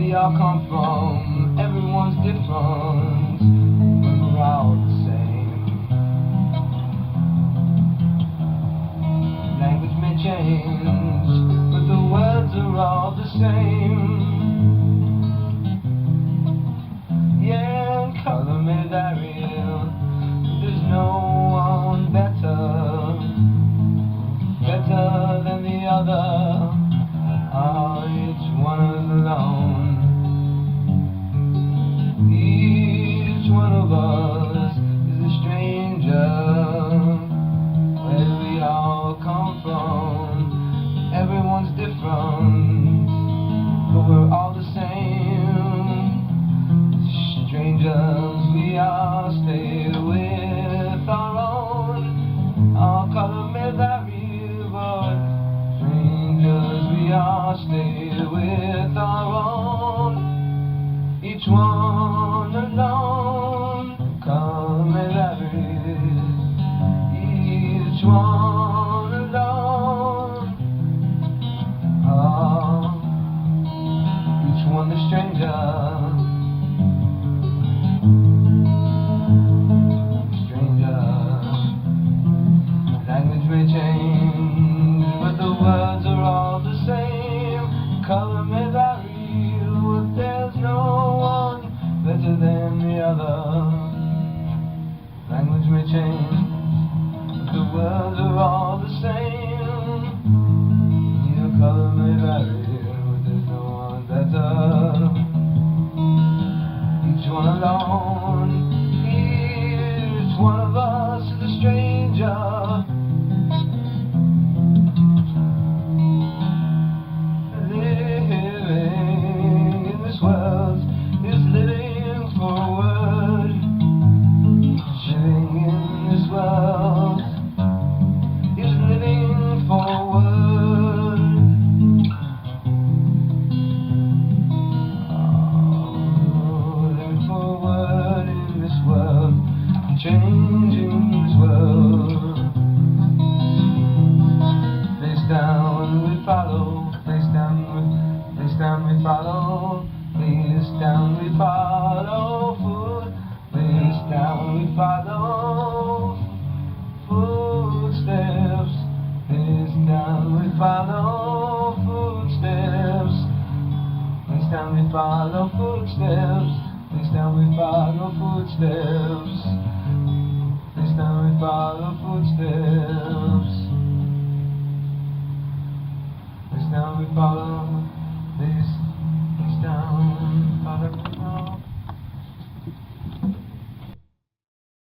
we all come from, everyone's different, but we're all the same. Language may change, but the words are all the same. Yeah, color may vary, there's no one better than the other. Each one is alone. Each one of us is a stranger. Where we all come from, everyone's different, but we're all the same. Strangers, we all stay with our own. Our color may vary, but strangers, we all stay with our own. Each one alone. Color may vary. Each one alone. Each one the stranger. Language may change, but the words are all the same. Color may vary, but there's no one better than the other. Language may change, but the words are all the same. Your color may vary, but there's no one better. Each one alone. Each one of us is a stranger. Changing this world. Face down we follow, face down we follow, face down we follow, face down we follow, footsteps, face down we follow, footsteps, face down we follow, footsteps, face down we follow, footsteps. Now we follow footsteps. Now we follow.